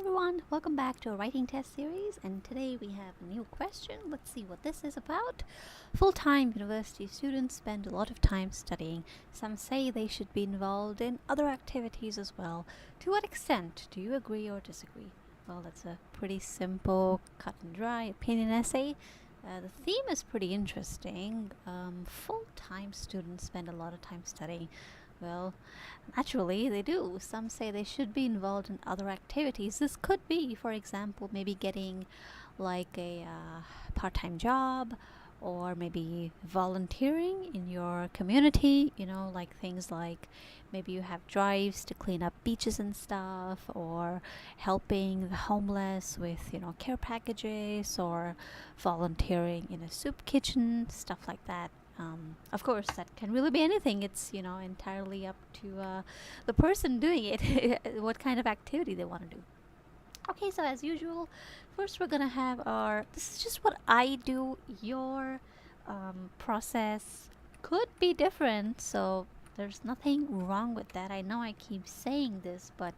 everyone, welcome back to a writing test series, and today we have a new question. Let's see what this is about. Full-time university students spend a lot of time studying. Some say they should be involved in other activities as well. To what extent? Do you agree or disagree? Well, that's a pretty simple, cut and dry opinion essay. The theme is pretty interesting. Full-time students spend a lot of time studying. Well, naturally, they do. Some say they should be involved in other activities. This could be, for example, maybe getting like a part-time job, or maybe volunteering in your community, like things like maybe you have drives to clean up beaches and stuff, or helping the homeless with, care packages, or volunteering in a soup kitchen, stuff like that. Of course, that can really be anything. It's, entirely up to the person doing it, what kind of activity they want to do. Okay, so as usual, first we're gonna have this is just what I do. Your process could be different, so there's nothing wrong with that. I know I keep saying this, but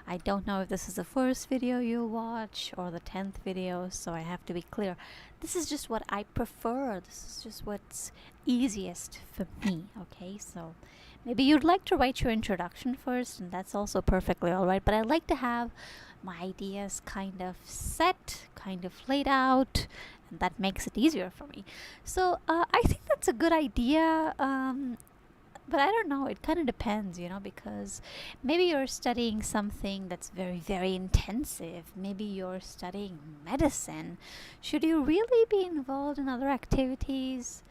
I don't know if this is the first video you'll watch or the 10th video, so I have to be clear. This is just what I prefer. This is just what's easiest for me, okay? So maybe you'd like to write your introduction first, and that's also perfectly all right, but I like to have my ideas kind of set, kind of laid out, and that makes it easier for me. So I think that's a good idea. But I don't know, it kind of depends, because maybe you're studying something that's very, very intensive. Maybe you're studying medicine. Should you really be involved in other activities?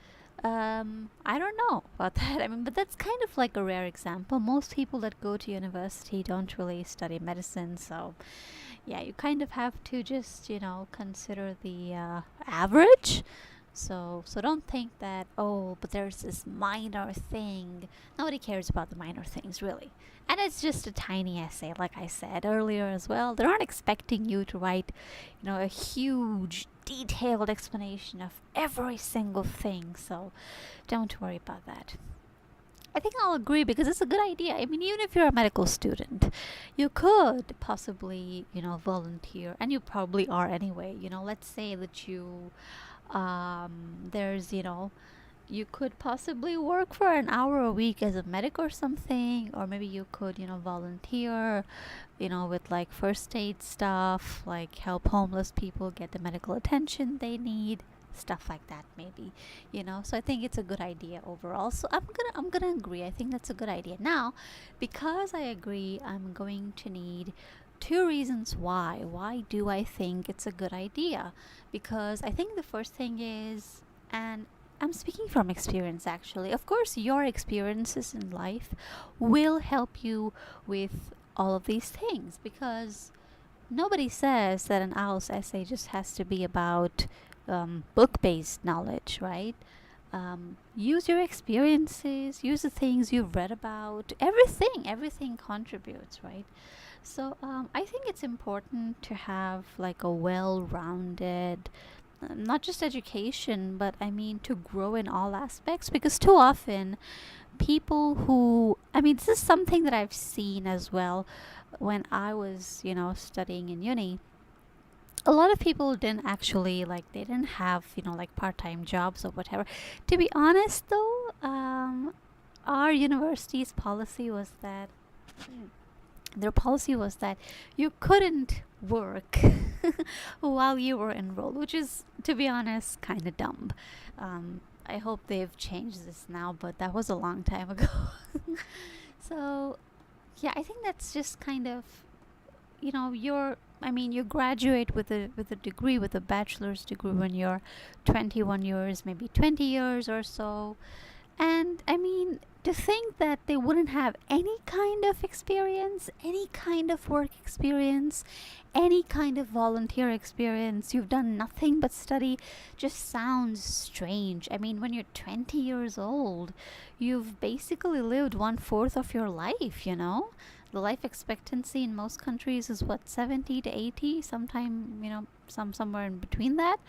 I don't know about that. But that's kind of like a rare example. Most people that go to university don't really study medicine, so yeah, you kind of have to just, consider the average. So don't think that, oh, but there's this minor thing. Nobody cares about the minor things, really. And it's just a tiny essay, like I said earlier as well. They're not expecting you to write, a huge, detailed explanation of every single thing. So don't worry about that. I think I'll agree because it's a good idea. Even if you're a medical student, you could possibly, volunteer, and you probably are anyway. Let's say that there's, you could possibly work for an hour a week as a medic or something, or maybe you could, volunteer, with like first aid stuff, like help homeless people get the medical attention they need, stuff like that, maybe. So I think it's a good idea overall. So I'm gonna agree. I think that's a good idea. Now, because I agree, I'm going to need two reasons why do I think it's a good idea. Because I think the first thing is, and I'm speaking from experience actually, of course your experiences in life will help you with all of these things, because nobody says that an IELTS essay just has to be about book-based knowledge, right? Use your experiences, use the things you've read about. Everything contributes, right? So I think it's important to have like a well-rounded, not just education, but to grow in all aspects. Because too often people who, this is something that I've seen as well when I was, studying in uni. A lot of people didn't actually, they didn't have, part-time jobs or whatever. To be honest though, our university's policy was that their policy was that you couldn't work while you were enrolled, which is, to be honest, kind of dumb. I hope they've changed this now, but that was a long time ago. So yeah, I think that's just kind of, you graduate with a degree, with a bachelor's degree when you're 21 years, maybe 20 years or so. And to think that they wouldn't have any kind of experience, any kind of work experience, any kind of volunteer experience, you've done nothing but study, just sounds strange. When you're 20 years old, you've basically lived 1/4 of your life, The life expectancy in most countries is what, 70 to 80, sometime, somewhere in between that.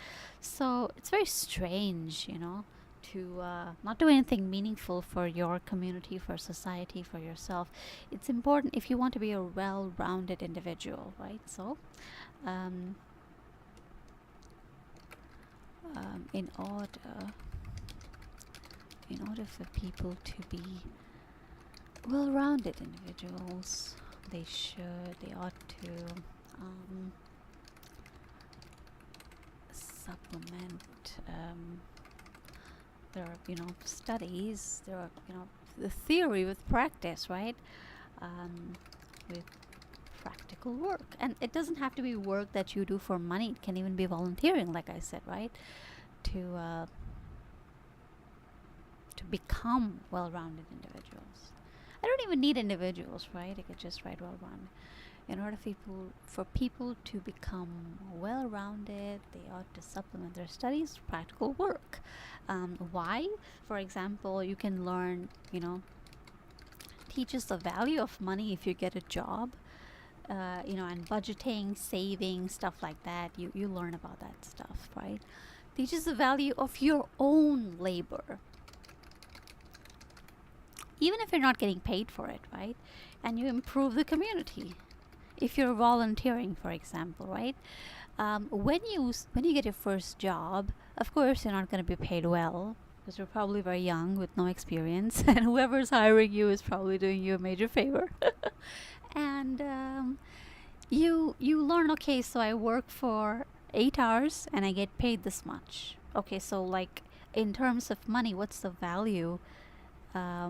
So it's very strange, to not do anything meaningful for your community, for society, for yourself. It's important if you want to be a well-rounded individual, right? So in order for people to be well-rounded individuals, they ought to supplement their studies, their the theory with practice, right? With practical work. And it doesn't have to be work that you do for money. It can even be volunteering, like I said, right? To become well-rounded individuals. I don't even need individuals, right? I could just write well-rounded. In order for people to become well-rounded, they ought to supplement their studies with practical work. Why? For example, you can learn, teaches the value of money if you get a job, and budgeting, saving, stuff like that. You learn about that stuff, right? Teaches the value of your own labor, even if you're not getting paid for it, right? And you improve the community. If you're volunteering, for example, right? When you get your first job, of course you're not going to be paid well because you're probably very young with no experience, and whoever's hiring you is probably doing you a major favor. And you learn, okay, so I work for 8 hours and I get paid this much. Okay, so like in terms of money, what's the value?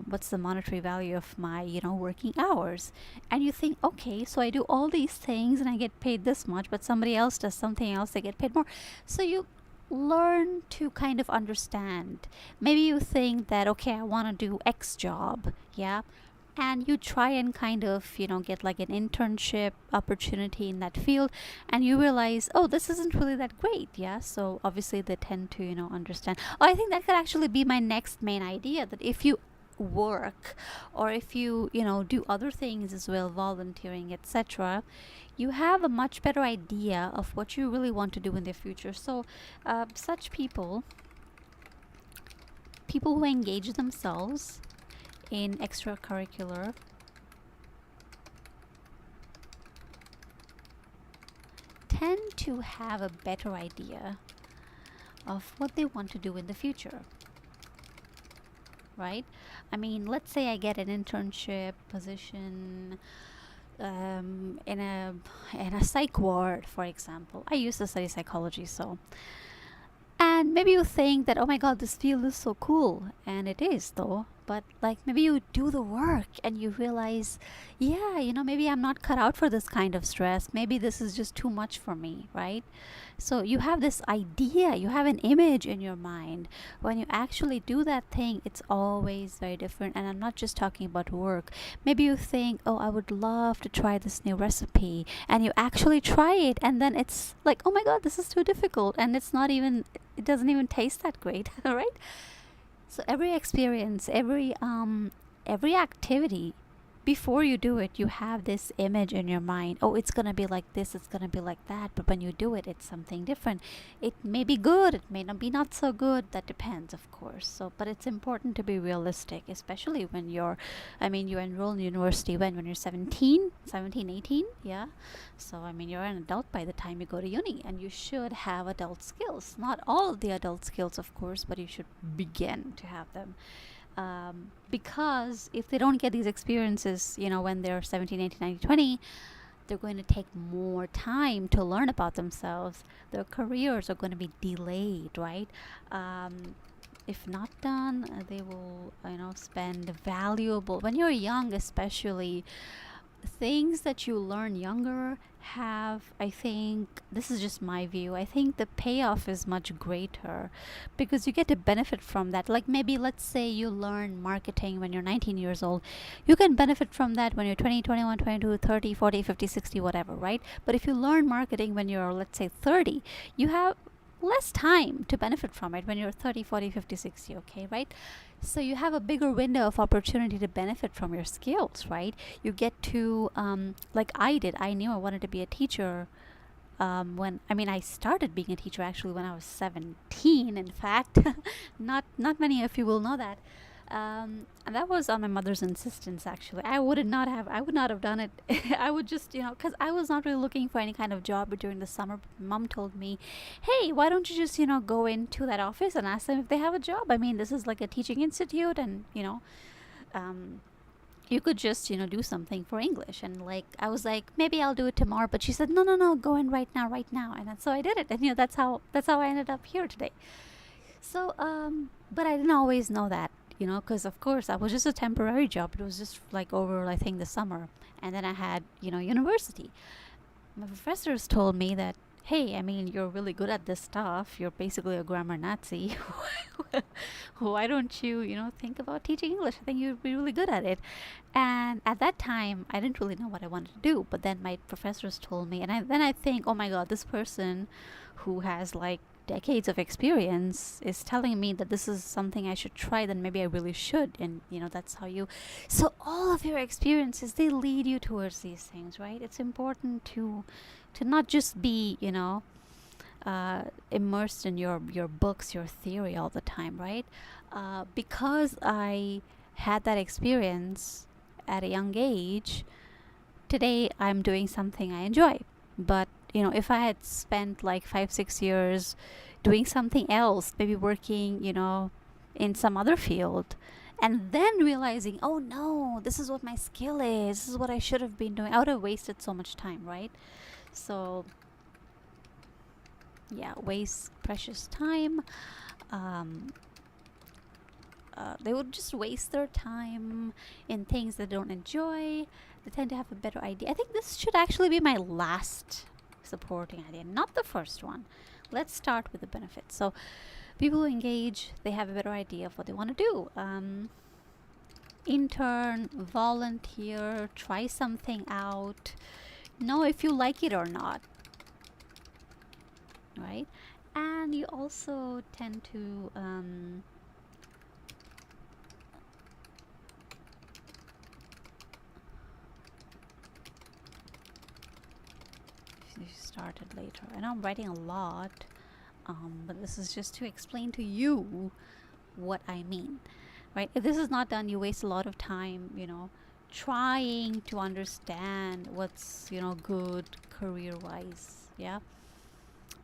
What's the monetary value of my working hours? And you think, okay, so I do all these things and I get paid this much, but somebody else does something else, they get paid more. So you learn to kind of understand. Maybe you think that, okay, I want to do X job, yeah, and you try and kind of get like an internship opportunity in that field, and you realize, oh, this isn't really that great, yeah. So obviously they tend to understand. Oh, I think that could actually be my next main idea, that if you work, or if you do other things as well, volunteering, etc., you have a much better idea of what you really want to do in the future. So such people who engage themselves in extracurricular tend to have a better idea of what they want to do in the future, right? I mean, let's say I get an internship position in a psych ward, for example. I used to study psychology, so. And maybe you think that, oh my god, this field is so cool, and it is though. But like maybe you do the work and you realize, yeah, maybe I'm not cut out for this kind of stress. Maybe this is just too much for me, right? So you have this idea, you have an image in your mind. When you actually do that thing, it's always very different. And I'm not just talking about work. Maybe you think, oh, I would love to try this new recipe, and you actually try it, and then it's like, oh my god, this is too difficult, and it doesn't even taste that great. Right? So every experience, every activity, before you do it, you have this image in your mind. Oh, it's gonna be like this, it's gonna be like that. But when you do it, it's something different. It may be good, it may not be not so good. That depends, of course. So, but it's important to be realistic, especially when you enroll in university when you're 17, 18, yeah. So you're an adult by the time you go to uni, and you should have adult skills. Not all of the adult skills, of course, but you should begin to have them. Because if they don't get these experiences, when they're 17, 18, 19, 20, they're going to take more time to learn about themselves. Their careers are going to be delayed, right? If not done, they will, spend valuable, when you're young especially, things that you learn younger have, I think, this is just my view, I think the payoff is much greater because you get to benefit from that. Like maybe let's say you learn marketing when you're 19 years old, you can benefit from that when you're 20, 21, 22, 30, 40, 50, 60, whatever, right? But if you learn marketing when you're, let's say, 30, you have less time to benefit from it when you're 30, 40, 50, 60, okay, right? So you have a bigger window of opportunity to benefit from your skills, right? You get to, like I did, I knew I wanted to be a teacher when I started being a teacher actually when I was 17. In fact, not many of you will know that. And that was on my mother's insistence. Actually, I would not have done it. I would just, because I was not really looking for any kind of job during the summer. Mom told me, "Hey, why don't you just, go into that office and ask them if they have a job? This is like a teaching institute, and um, you could just do something for English." And like I was like, maybe I'll do it tomorrow, but she said, no, no, no, go in right now. And so I did it, and that's how I ended up here today. So but I didn't always know that, because of course I was just a temporary job. It was just like over, I think, the summer, and then I had university. My professors told me that, hey, you're really good at this stuff. You're basically a grammar Nazi. Why don't you, think about teaching English? I think you'd be really good at it. And at that time, I didn't really know what I wanted to do. But then my professors told me, and then I think, oh my God, this person who has like decades of experience is telling me that this is something I should try, then maybe I really should. And that's how you, so all of your experiences, they lead you towards these things, right? It's important to not just be immersed in your books, your theory all the time, right? Because I had that experience at a young age, today I'm doing something I enjoy. But if I had spent like 5-6 years doing something else, maybe working in some other field, and then realizing, oh no, this is what my skill is, this is what I should have been doing, I would have wasted so much time, right? So yeah, waste precious time. They would just waste their time in things they don't enjoy. They tend to have a better idea. I think this should actually be my last supporting idea, not the first one. Let's start with the benefits. So people who engage, they have a better idea of what they want to do. Intern, volunteer, try something out, know if you like it or not, right? And you also tend to you started later. I know I'm writing a lot, but this is just to explain to you what I mean, right? If this is not done, you waste a lot of time, trying to understand what's, good career-wise, yeah?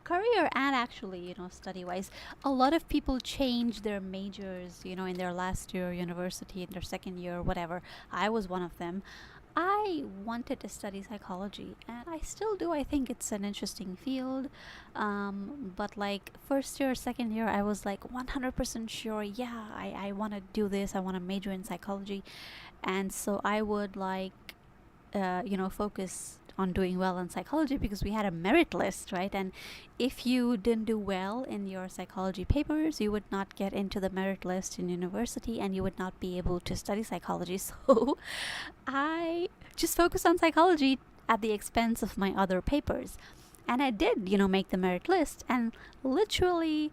Career and actually, study-wise. A lot of people change their majors, in their last year university, in their second year, whatever. I was one of them. I wanted to study psychology, and I still do. I think it's an interesting field. But like first year, second year, I was like 100% sure, yeah, I want to do this. I want to major in psychology. And so I would like, focus on doing well in psychology because we had a merit list, right? And if you didn't do well in your psychology papers, you would not get into the merit list in university, and you would not be able to study psychology. So I just focused on psychology at the expense of my other papers. And I did, make the merit list. And literally,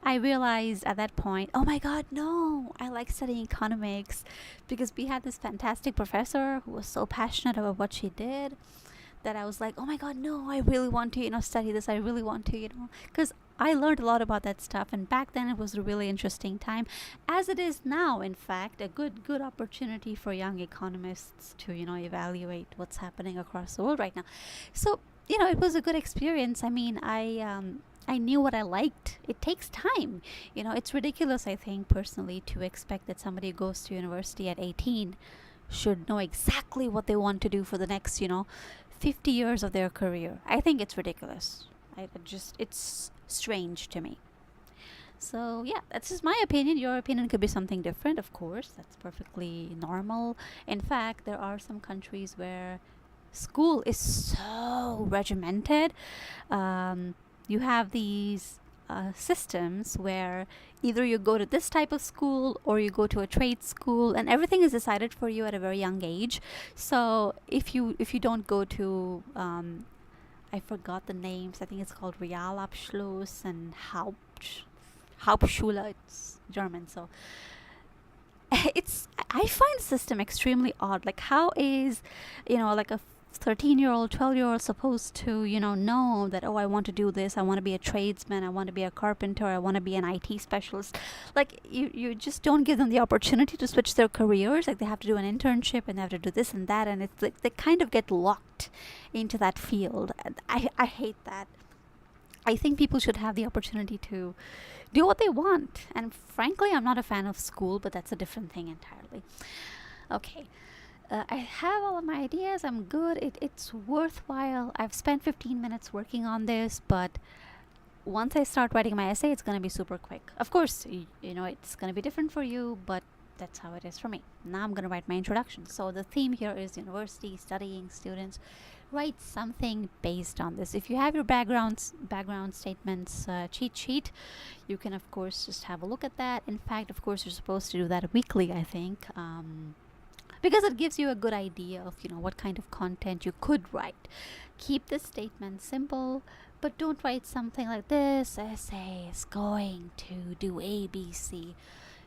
I realized at that point, oh my God, no, I like studying economics, because we had this fantastic professor who was so passionate about what she did that I was like, oh my God, no, I really want to, study this. I really want to, because I learned a lot about that stuff. And back then it was a really interesting time, as it is now, in fact, a good opportunity for young economists to, evaluate what's happening across the world right now. So, it was a good experience. I knew what I liked. It takes time. It's ridiculous, I think, personally, to expect that somebody who goes to university at 18 should know exactly what they want to do for the next, 50 years of their career. I think it's ridiculous. It's strange to me. So, yeah, that's just my opinion. Your opinion could be something different, of course. That's perfectly normal. In fact, there are some countries where school is so regimented. You have these systems where either you go to this type of school or you go to a trade school, and everything is decided for you at a very young age. So if you don't go to I forgot the names. I think it's called Realabschluss and Hauptschule. It's German. So I find the system extremely odd. Like, how is like a 13-year-old, 12-year-old supposed to, know that, oh, I want to do this. I want to be a tradesman. I want to be a carpenter. I want to be an IT specialist. Like, you just don't give them the opportunity to switch their careers. Like, they have to do an internship and they have to do this and that. And it's like they kind of get locked into that field. And I hate that. I think people should have the opportunity to do what they want. And frankly, I'm not a fan of school, but that's a different thing entirely. Okay. I have all of my ideas. I'm good. It's worthwhile. I've spent 15 minutes working on this, but once I start writing my essay, it's going to be super quick. Of course, it's going to be different for you, but that's how it is for me. Now I'm going to write my introduction. So the theme here is university, studying, students. Write something based on this. If you have your background statements cheat sheet, you can of course just have a look at that. In fact, of course, you're supposed to do that weekly, I think. Because it gives you a good idea of what kind of content you could write. Keep the statement simple, but don't write something like this essay is going to do ABC.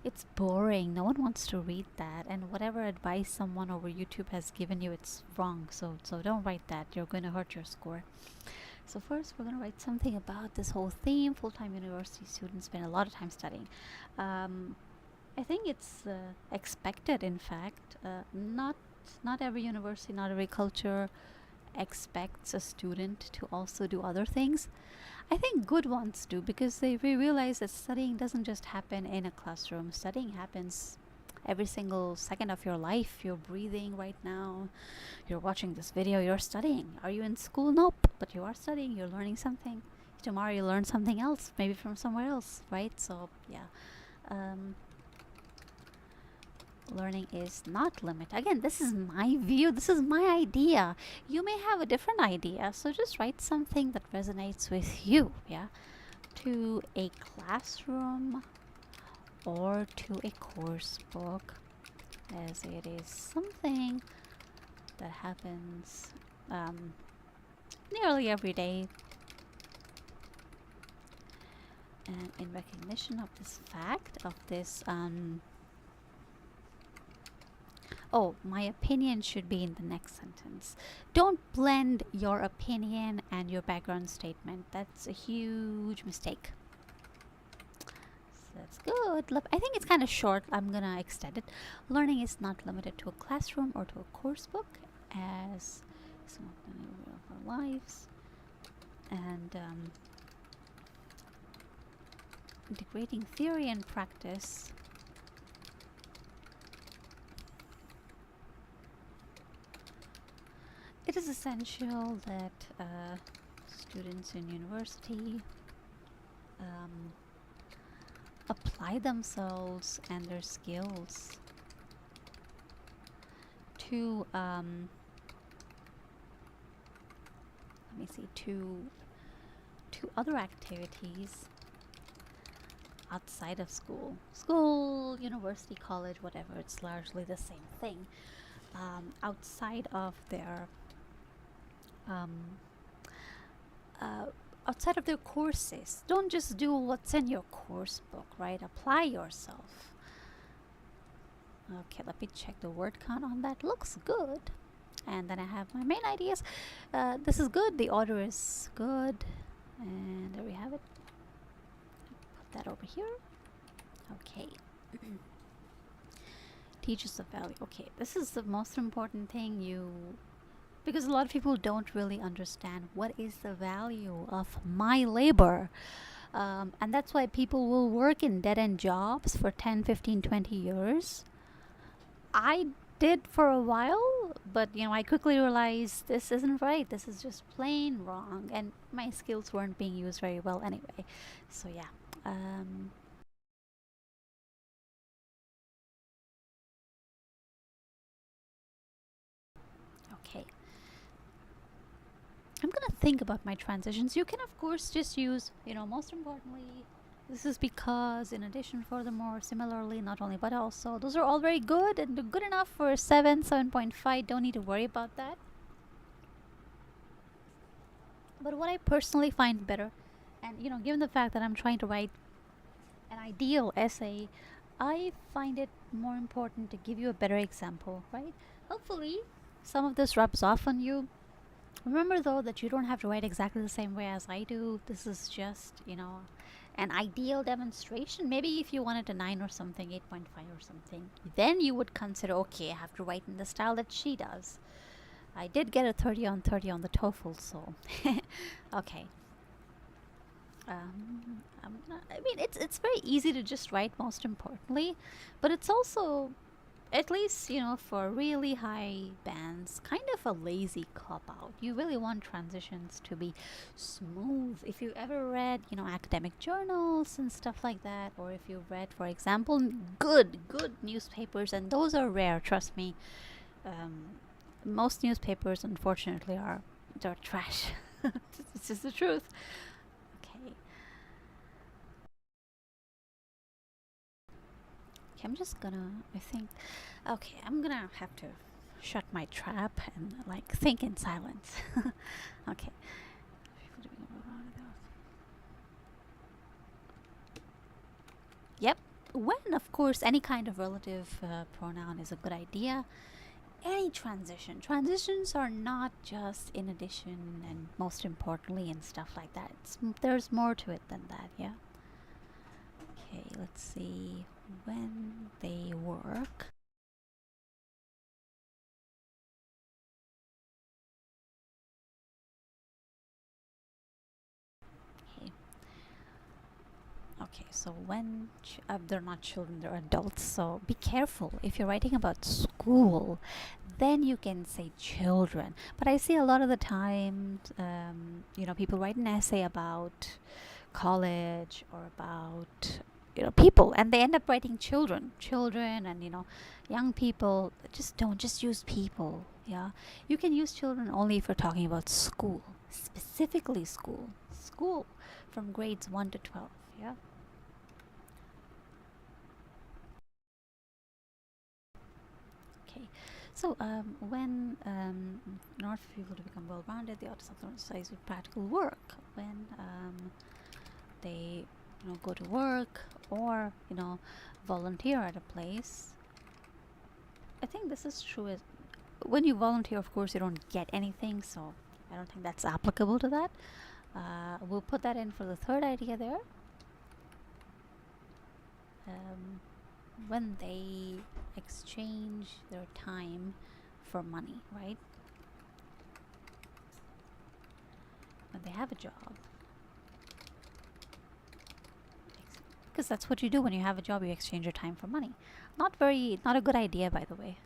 It's boring. No one wants to read that, and whatever advice someone over YouTube has given you, it's wrong. So don't write that. You're going to hurt your score. So first we're going to write something about this whole theme. Full-time university students spend a lot of time studying. I think it's expected, in fact. Not every university, not every culture expects a student to also do other things. I think good ones do, because they realize that studying doesn't just happen in a classroom. Studying happens every single second of your life. You're breathing right now. You're watching this video. You're studying. Are you in school? Nope. But you are studying. You're learning something. Tomorrow you learn something else, maybe from somewhere else, right? So yeah. Learning is not limited. Again, this is my view. This is my idea. You may have a different idea, so just write something that resonates with you. Yeah, to a classroom or to a course book, as it is something that happens nearly every day. And in recognition of this fact, of this oh, my opinion should be in the next sentence. Don't blend your opinion and your background statement. That's a huge mistake. So that's good. I think it's kind of short. I'm gonna extend it. Learning is not limited to a classroom or to a course book, as it's not the way of our lives. And integrating theory and practice. It is essential that students in university apply themselves and their skills to to other activities outside of school, university, college, whatever. It's largely the same thing. Outside of their outside of their courses. Don't just do what's in your course book, right? Apply yourself. Okay, let me check the word count on that. Looks good. And then I have my main ideas. This is good. The order is good. And there we have it. Put that over here. Okay. Teaches the value. Okay, this is the most important thing, because a lot of people don't really understand what is the value of my labor. And that's why people will work in dead-end jobs for 10, 15, 20 years. I did for a while, but I quickly realized this isn't right. This is just plain wrong, and my skills weren't being used very well anyway. So yeah. Okay. I'm gonna think about my transitions. You can of course just use, most importantly, this is because, in addition, furthermore, similarly, not only, but also. Those are all very good and good enough for 7.5. Don't need to worry about that. But what I personally find better, and given the fact that I'm trying to write an ideal essay, I find it more important to give you a better example, right? Hopefully, some of this rubs off on you. Remember though that you don't have to write exactly the same way as I do. This is just, an ideal demonstration. Maybe if you wanted a 9 or something, 8.5 or something, then you would consider, okay, I have to write in the style that she does. I did get a 30 on 30 on the TOEFL, so okay. I mean, it's very easy to just write, most importantly, but it's also, at least, for really high bands, kind of a lazy cop out. You really want transitions to be smooth. If you ever read, academic journals and stuff like that, or if you read, for example, good newspapers, and those are rare, trust me. Most newspapers, unfortunately, they're trash. It's just the truth. Okay. Okay, I'm just gonna, I think, okay, I'm gonna have to shut my trap and like think in silence. Okay. Yep. When, of course, any kind of relative pronoun is a good idea. Any transition. Transitions are not just in addition and most importantly and stuff like that. There's more to it than that, yeah? Okay, let's see. When they work. Okay. Okay, so when they're not children, they're adults. So be careful. If you're writing about school, then you can say children. But I see a lot of the times, people write an essay about college or about people, and they end up writing children, and young people. Just use people. Yeah, you can use children only if you're talking about school, specifically school from grades 1 to 12. Yeah. Okay. So when in order for people to become well-rounded, they ought to exercise with practical work. When they go to work or volunteer at a place. I think this is true as when you volunteer, of course, you don't get anything, so I don't think that's applicable to that. We'll put that in for the third idea there. Um, when they exchange their time for money, right? When they have a job. Because that's what you do when you have a job, you exchange your time for money. Not a good idea, by the way.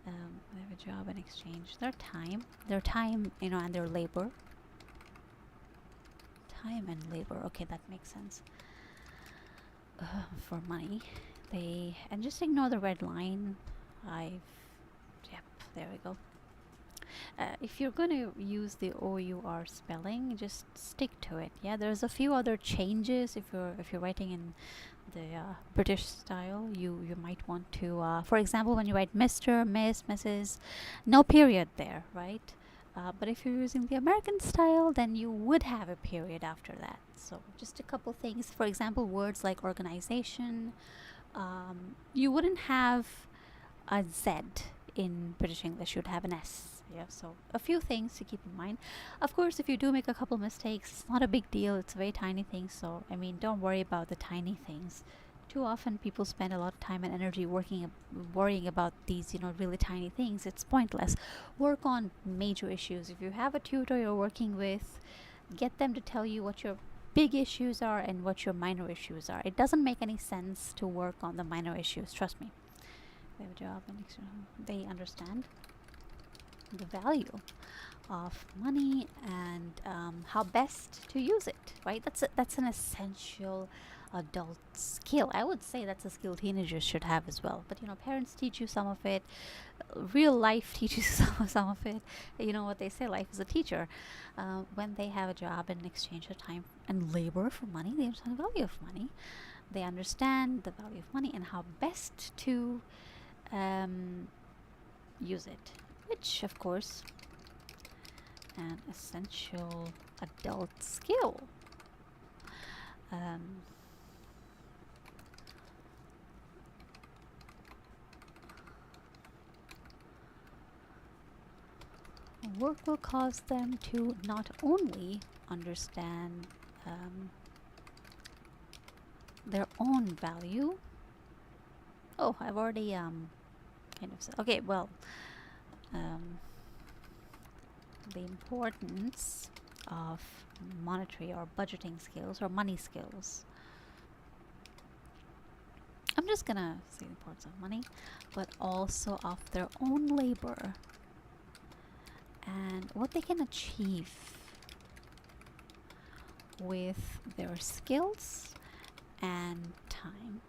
They have a job and exchange their time, and their labor. Time and labor. Okay, that makes sense. For money, and just ignore the red line. Yep, there we go. If you're going to use the OUR spelling, just stick to it. Yeah, there's a few other changes if you're writing in the British style. You might want to, for example, when you write Mr., Miss, Mrs., no period there, right? But if you're using the American style, then you would have a period after that. So just a couple things. For example, words like organization, you wouldn't have a Z in British English. You'd have an S. Yeah, so a few things to keep in mind. Of course, if you do make a couple mistakes, it's not a big deal. It's a very tiny thing. So, I mean, don't worry about the tiny things. Too often people spend a lot of time and energy worrying about these, really tiny things. It's pointless. Work on major issues. If you have a tutor you're working with, get them to tell you what your big issues are and what your minor issues are. It doesn't make any sense to work on the minor issues. Trust me. They have a job and they understand the value of money and how best to use it, right? That's an essential adult skill. I would say that's a skill teenagers should have as well. But parents teach you some of it. Real life teaches you some of it. You know what they say, life is a teacher. When they have a job and exchange their time and labor for money, they understand the value of money. They understand the value of money and how best to use it, which of course an essential adult skill. Work will cause them to not only understand their own value. Oh, I've already kind of said. Okay, well, the importance of monetary or budgeting skills or money skills. I'm just gonna say the importance of money, but also of their own labor and what they can achieve with their skills and time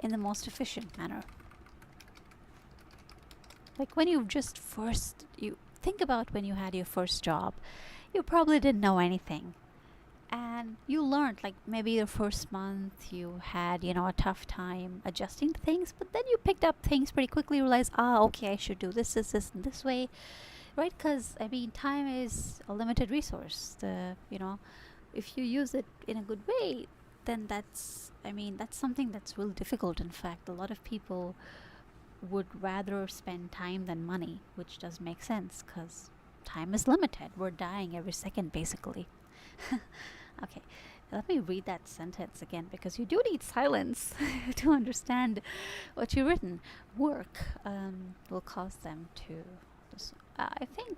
in the most efficient manner. Like when you think about when you had your first job, you probably didn't know anything. And you learned, like maybe your first month you had, a tough time adjusting to things, but then you picked up things pretty quickly, realized, okay, I should do this, and this way, right? Because, I mean, time is a limited resource. If you use it in a good way, then that's something that's really difficult. In fact, a lot of people would rather spend time than money, which does make sense because time is limited. We're dying every second, basically. Okay, let me read that sentence again because you do need silence to understand what you've written. Work will cause them to. I think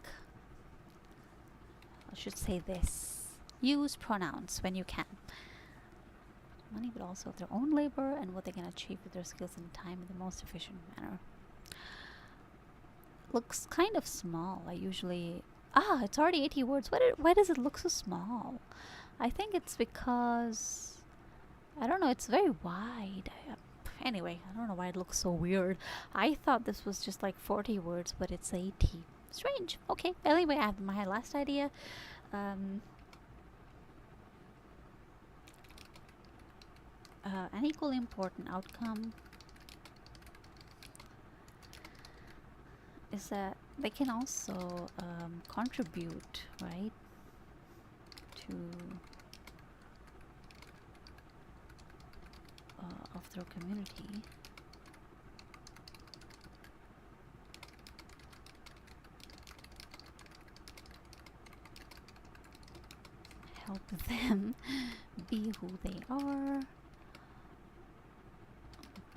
I should say this. Use pronouns when you can. Money, but also their own labor and what they can achieve with their skills and time in the most efficient manner. Looks kind of small. I usually... it's already 80 words. Why does it look so small? I think it's because... I don't know, it's very wide. Anyway, I don't know why it looks so weird. I thought this was just like 40 words, but it's 80. Strange. Okay, anyway, I have my last idea. An equally important outcome is that they can also contribute, right, to of their community. Help them be who they are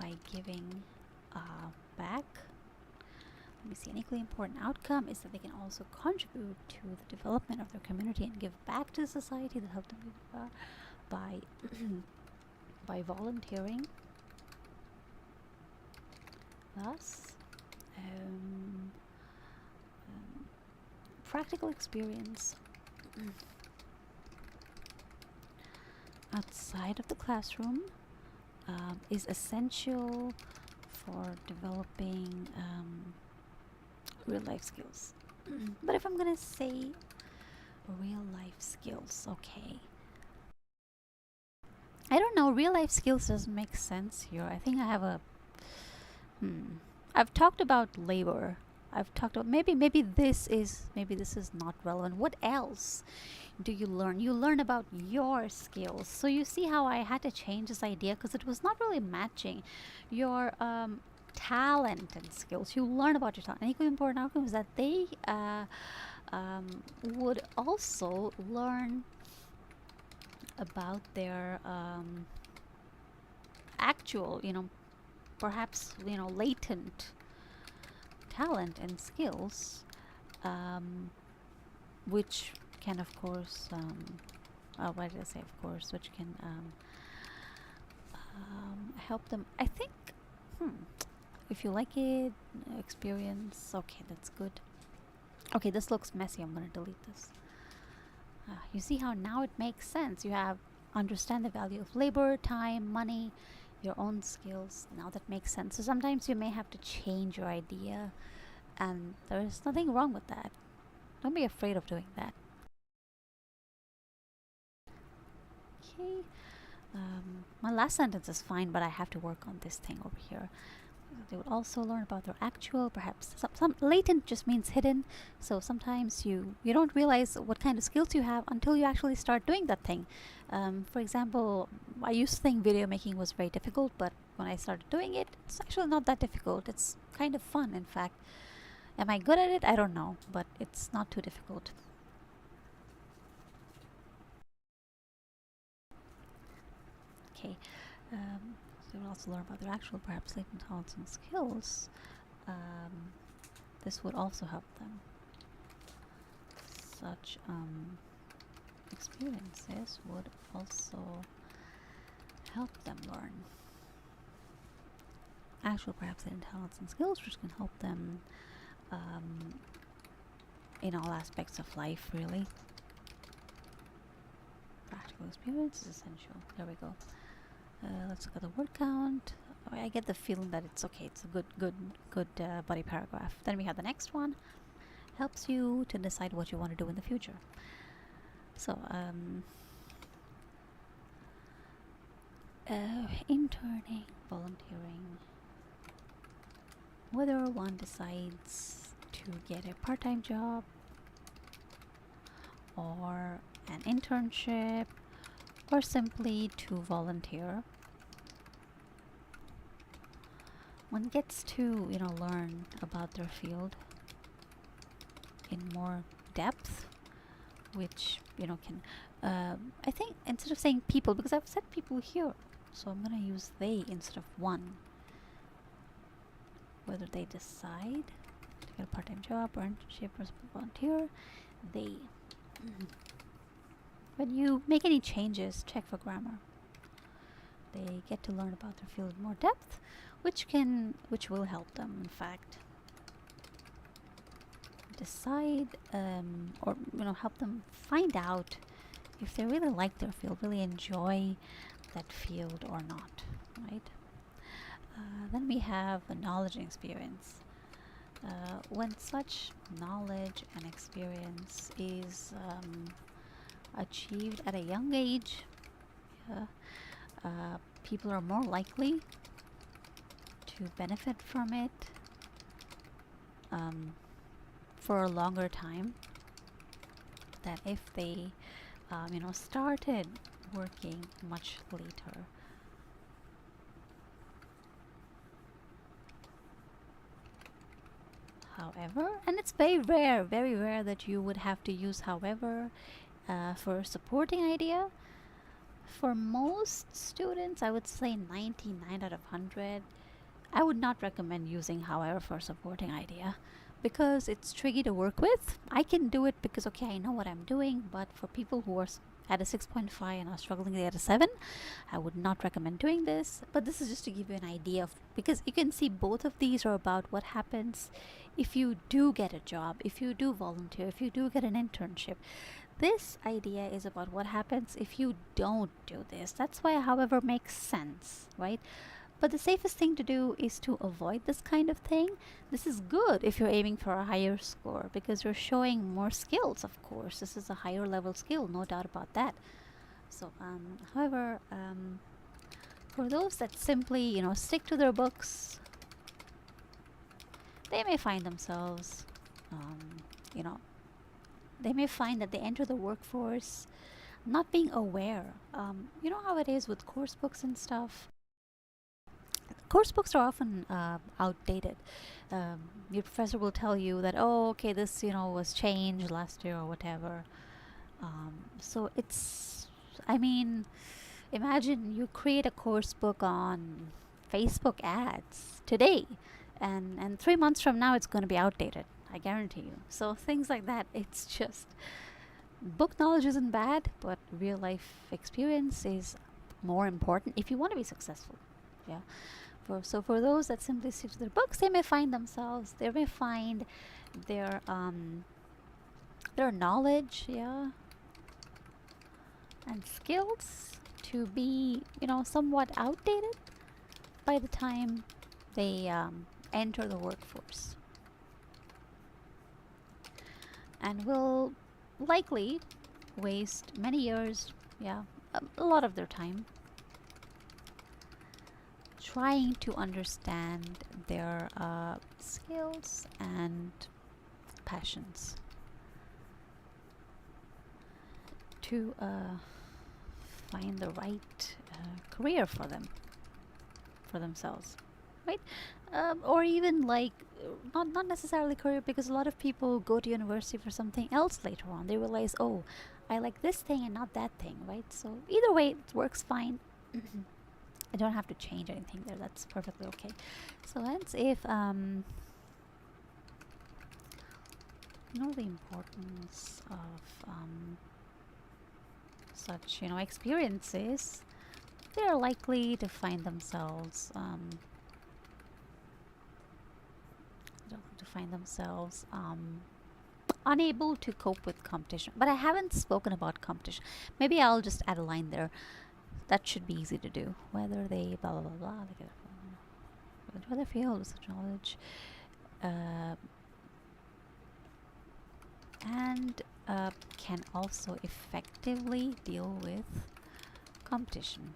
by giving back. Let me see. An equally important outcome is that they can also contribute to the development of their community and give back to society that help them by by volunteering. Thus, practical experience outside of the classroom is essential for developing real life skills. But if I'm gonna say real life skills, okay. I don't know, real life skills doesn't make sense here. I think I have a I've talked about labor. I've talked about maybe this is not relevant. What else do you learn? You learn about your skills. So you see how I had to change this idea because it was not really matching your talent and skills. You learn about your talent. An equally important outcome is that they would also learn about their actual, perhaps, latent talent and skills, which can, of course, why did I say of course, which can help them, I think, if you like it, experience, okay, that's good. Okay, this looks messy, I'm gonna delete this. You see how now it makes sense. You have understand the value of labor, time, money, your own skills. Now that makes sense. So sometimes you may have to change your idea, and there's nothing wrong with that. Don't be afraid of doing that. Okay. My last sentence is fine, but I have to work on this thing over here. They would also learn about their actual, perhaps some latent just means hidden. So sometimes you don't realize what kind of skills you have until you actually start doing that thing. For example, I used to think video making was very difficult, but when I started doing it, it's actually not that difficult. It's kind of fun, in fact. Am I good at it? I don't know, but it's not too difficult. Okay, so we'll also learn about their actual, perhaps latent talents and skills. This would also help them. Such experiences would also help them learn actual, perhaps latent talents and skills, which can help them in all aspects of life, really. Practical experience is essential. There we go. Let's look at the word count. Oh, I get the feeling that it's okay. It's a good body paragraph. Then we have the next one. Helps you to decide what you want to do in the future. So, interning, volunteering. Whether one decides to get a part-time job or an internship or simply to volunteer, one gets to, learn about their field in more depth, which, can, I think instead of saying people, because I've said people here, so I'm going to use they instead of one. Whether they decide to get a part-time job or internship or volunteer, they. When you make any changes, check for grammar. They get to learn about their field in more depth, which will help them, in fact, decide or help them find out if they really like their field, really enjoy that field or not, right? Then we have a knowledge and experience. When such knowledge and experience is achieved at a young age, people are more likely to benefit from it for a longer time than if they started working much later. However, and it's very rare that you would have to use however for a supporting idea. For most students, I would say 99 out of 100, I would not recommend using however for a supporting idea because it's tricky to work with. I can do it because, okay, I know what I'm doing, but for people who are at a 6.5 and are struggling to get a 7, I would not recommend doing this. But this is just to give you an idea of, because you can see both of these are about what happens if you do get a job, if you do volunteer, if you do get an internship. This idea is about what happens if you don't do this. That's why however makes sense, right? But the safest thing to do is to avoid this kind of thing. This is good if you're aiming for a higher score because you're showing more skills, of course. This is a higher level skill, no doubt about that. So, however, for those that simply, stick to their books, they may find themselves, they may find that they enter the workforce not being aware. You know how it is with course books and stuff? Course books are often outdated. Your professor will tell you that, oh, okay, this, was changed last year or whatever. So it's, imagine you create a course book on Facebook ads today, and 3 months from now it's going to be outdated. I guarantee you. So things like that, it's just, book knowledge isn't bad, but real life experience is more important if you want to be successful. Yeah. So for those that simply stick to their books, they may find their knowledge, yeah, and skills to be, somewhat outdated by the time they enter the workforce, and will likely waste many years, yeah, a lot of their time trying to understand their skills and passions to find the right career for themselves. right? Or even like not necessarily career, because a lot of people go to university for something else later on. They realize, oh, I like this thing and not that thing, right? So either way, it works fine. I don't have to change anything there. That's perfectly okay. So let's if know the importance of such experiences. They're likely to find themselves unable to cope with competition. But I haven't spoken about competition. Maybe I'll just add a line there. That should be easy to do. Whether they blah blah blah blah, whether feel with such knowledge, and can also effectively deal with competition.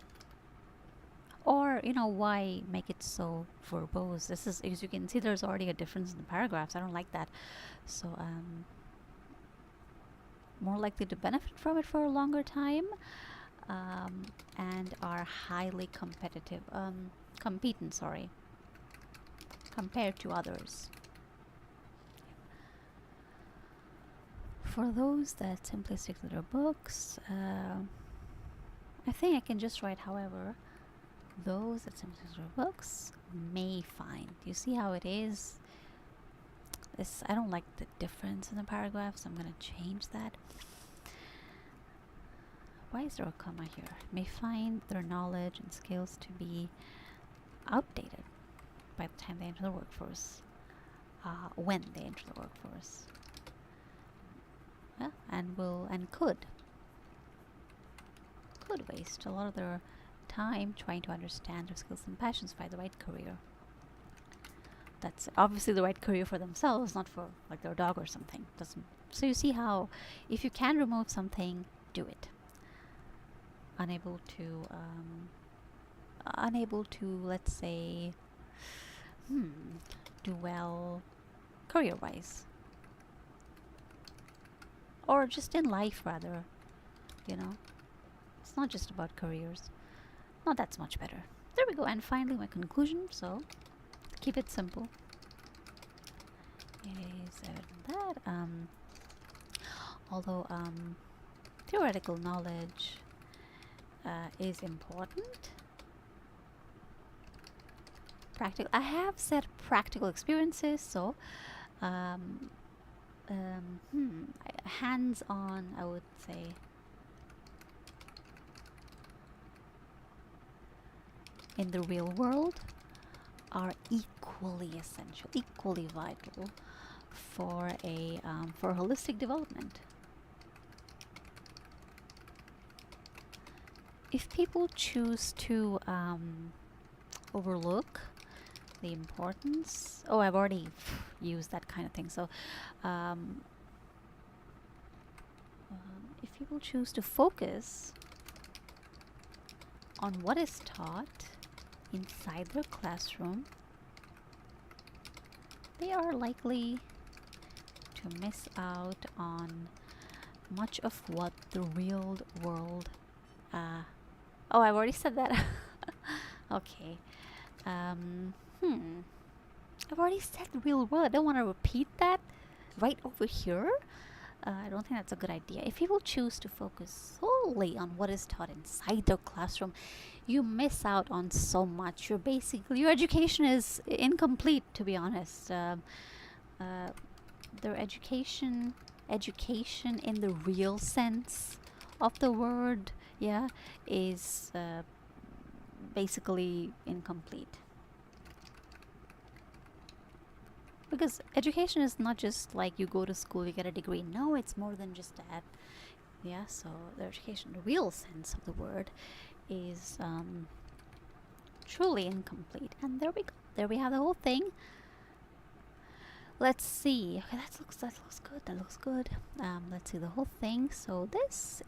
Or, why make it so verbose? This is, as you can see, there's already a difference in the paragraphs. I don't like that. So, more likely to benefit from it for a longer time, and are highly competitive, competent, sorry, compared to others. For those that simply stick to their books, I think I can just write, however, those that simply stick to their books may find. You see how it is? This, I don't like the difference in the paragraphs. I'm going to change that. Why is there a comma here? May find their knowledge and skills to be outdated by the time they enter the workforce. When they enter the workforce. Yeah, and could waste a lot of their time trying to understand their skills and passions, find the right career. That's obviously the right career for themselves, not for like their dog or something. Doesn't. So you see how if you can remove something, do it. Unable to, let's say, do well career-wise, or just in life rather. It's not just about careers. Not that's much better. There we go. And finally, my conclusion. So keep it simple. It is evident that although theoretical knowledge is important, I have said practical experiences, so hands-on, I would say, in the real world are equally essential, equally vital for for holistic development. If people choose to overlook the importance, I've already used that kind of thing. So, if people choose to focus on what is taught inside their classroom, they are likely to miss out on much of what the real world. I've already said that. Okay. I've already said the real world. I don't want to repeat that right over here. I don't think that's a good idea. If people choose to focus solely on what is taught inside their classroom, you miss out on so much. Your education is incomplete, to be honest. Their education in the real sense of the word, is basically incomplete. Because education is not just like you go to school, you get a degree. No, it's more than just that. So the education, the real sense of the word, is truly incomplete. And there we go. There we have the whole thing. Let's see. Okay, that looks good. That looks good. Let's see the whole thing. So this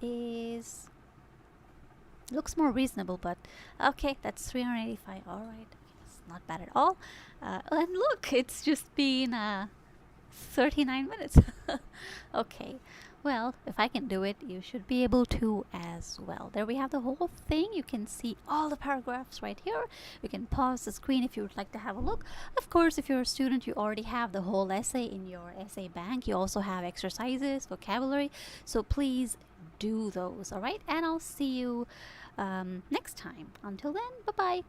looks more reasonable, but okay, that's 385. All right. It's not bad at all. And look, it's just been 39 minutes. Okay, Well, if I can do it, you should be able to as well. There we have the whole thing. You can see all the paragraphs right here. You can pause the screen if you would like to have a look. Of course, if you're a student, you already have the whole essay in your essay bank. You also have exercises, vocabulary. So please do those, all right? And I'll see you next time. Until then, bye-bye.